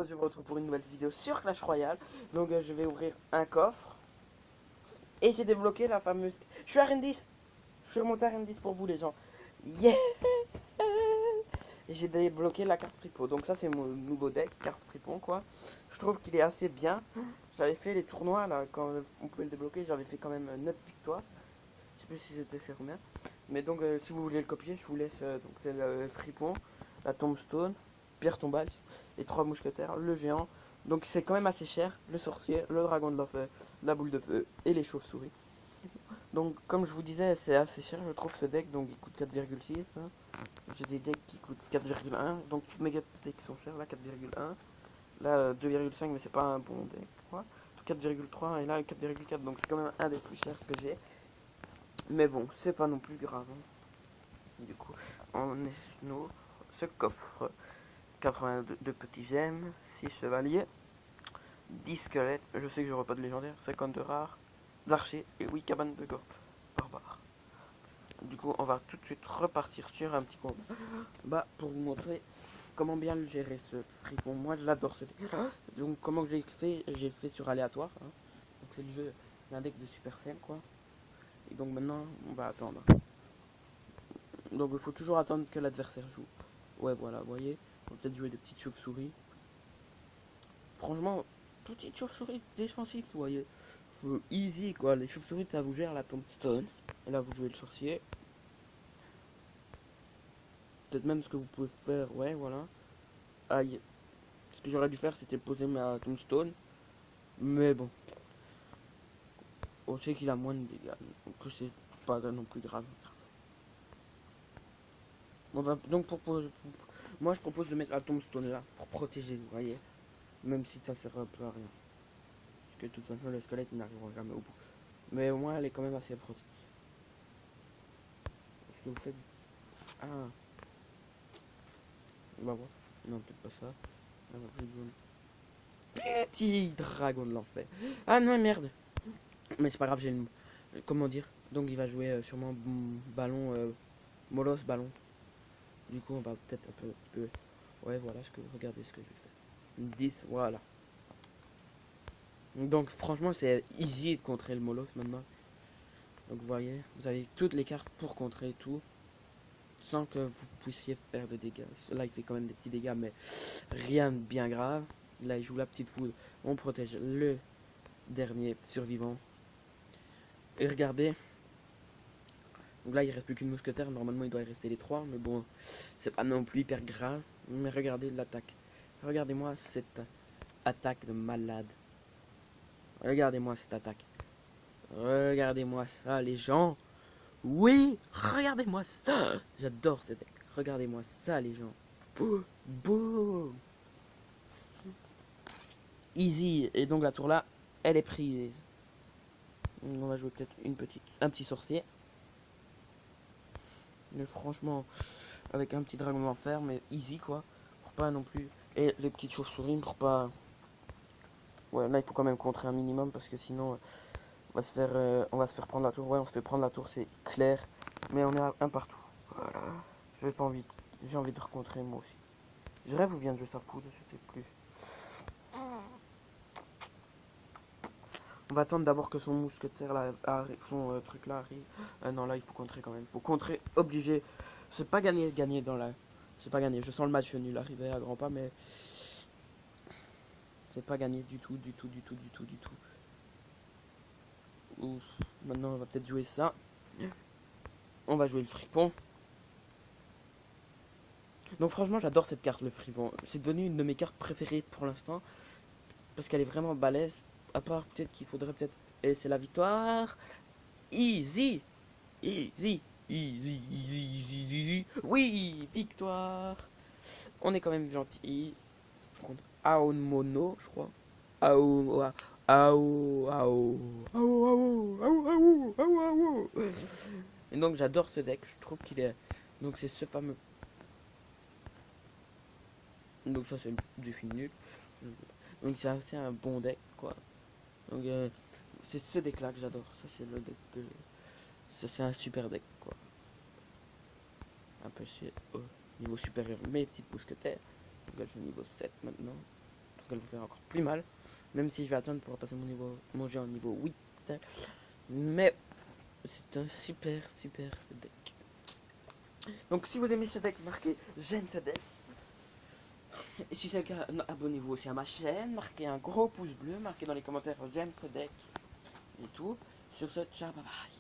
Je vous retrouve pour une nouvelle vidéo sur Clash Royale. Donc je vais ouvrir un coffre. Et j'ai débloqué la fameuse... Je suis à RN10. Je suis remonté à RN10 pour vous les gens. Yeah. J'ai débloqué la carte Fripo. Donc ça c'est mon nouveau deck, carte Fripon quoi. Je trouve qu'il est assez bien. J'avais fait les tournois là, quand on pouvait le débloquer. J'avais fait quand même 9 victoires. Je sais plus si c'était sur combien. Mais donc si vous voulez le copier, je vous laisse... donc c'est le Fripon, la Tombstone, Pierre Tombale, les 3 mousquetaires, le géant. Donc c'est quand même assez cher. Le sorcier, le dragon de l'enfer, la boule de feu et les chauves-souris. Donc comme je vous disais, c'est assez cher je trouve ce deck. Donc il coûte 4,6. Hein. J'ai des decks qui coûtent 4,1. Donc tous mes decks sont chers. Là 4,1. Là 2,5 mais c'est pas un bon deck quoi. 4,3 et là 4,4. Donc c'est quand même un des plus chers que j'ai. Mais bon, c'est pas non plus grave. Hein. Du coup, on ouvre ce coffre. 82 petits gemmes, 6 chevaliers, 10 squelettes, je sais que j'aurai pas de légendaire, 52 rares, d'archer et 8 cabanes de gorge. Barbare. Du coup, on va tout de suite repartir sur un petit combat pour vous montrer comment bien le gérer ce fripon. Moi, je l'adore ce deck. Donc, comment j'ai fait sur aléatoire. Hein. Donc, c'est le jeu, c'est un deck de Supercell quoi. Et donc maintenant, on va attendre. Donc, il faut toujours attendre que l'adversaire joue. Ouais, voilà, vous voyez, on va peut-être jouer des petites chauves-souris. Franchement, petite chauve-souris défensif, vous voyez. Faut easy quoi, les chauves-souris ça vous gère la tombstone. Et là vous jouez le sorcier. Peut-être même ce que vous pouvez faire, ouais voilà. Aïe. Ce que j'aurais dû faire c'était poser ma tombstone. Mais bon. On sait qu'il a moins de dégâts. Donc c'est pas non plus grave. On va donc moi je propose de mettre la tombstone là pour protéger, vous voyez. Même si ça sert un peu à rien. Parce que de toute façon le squelette il n'arrivera jamais au bout. Mais au moins elle est quand même assez protégée. Ce que vous faites. Ah. Bah ouais. Non, peut-être pas ça. Petit dragon de l'enfer. Ah non, merde. Mais c'est pas grave, j'ai le... Comment dire. Donc il va jouer sûrement ballon... Molos ballon. Du coup, on va peut-être un peu... Ouais, voilà, regardez ce que je fais. 10, voilà. Donc franchement, c'est easy de contrer le Molos maintenant. Donc vous voyez, vous avez toutes les cartes pour contrer tout. Sans que vous puissiez faire de dégâts. Là, il fait quand même des petits dégâts, mais rien de bien grave. Là, il joue la petite foudre. On protège le dernier survivant. Et regardez. Donc là, il reste plus qu'une mousquetaire. Normalement, il doit y rester les 3. Mais bon, c'est pas non plus hyper grave. Mais regardez l'attaque. Regardez-moi cette attaque de malade. Regardez-moi cette attaque. Regardez-moi ça, les gens. Oui, regardez-moi ça. J'adore cette deck. Regardez-moi ça, les gens. Boum. Easy. Et donc la tour là, elle est prise. On va jouer peut-être un petit sorcier. Mais franchement, avec un petit dragon d'enfer, mais easy quoi. Pour pas non plus. Et les petites chauves-souris pour pas. Ouais, là il faut quand même contrer un minimum parce que sinon on va se faire prendre la tour. Ouais, on se fait prendre la tour, c'est clair. Mais on est à un partout. Voilà. J'ai pas envie. J'ai envie de recontrer moi aussi. Je rêve ou vient de jouer sa foudre, je sais plus. On va attendre d'abord que son mousquetaire là, son truc là arrive. Non là il faut contrer quand même. Il faut contrer obligé. C'est pas gagner dans la. C'est pas gagné. Je sens le match nul arriver à grands pas mais c'est pas gagné du tout, du tout, du tout, du tout, du tout. Ouf. Maintenant on va peut-être jouer ça. On va jouer le fripon. Donc franchement j'adore cette carte le fripon. C'est devenu une de mes cartes préférées pour l'instant. Parce qu'elle est vraiment balèze. À part peut-être qu'il faudrait peut-être. Et c'est la victoire. Easy. Easy. Easy, easy, easy, easy. Oui, victoire. On est quand même gentil. Contre Aomono, je crois. Ao, Ao, Ao, Ao, Ao, Ao, Ao, Ao. Et donc j'adore ce deck. Je trouve qu'il est. Donc c'est ce fameux. Donc ça c'est du film nul. Donc c'est assez un bon deck quoi. Donc c'est ce deck là que j'adore. Ça c'est le deck que. Ça c'est un super deck quoi. Un peu au niveau supérieur mes petites mousquetaires. Donc elles sont niveau 7 maintenant. qu'elle va faire encore plus mal. Même si je vais attendre pour passer mon jeu en niveau 8. Mais c'est un super deck. Donc si vous aimez ce deck, marquez j'aime ce deck. Et si c'est le cas, abonnez-vous aussi à ma chaîne, marquez un gros pouce bleu, marquez dans les commentaires j'aime ce deck et tout. Sur ce, ciao, bye bye.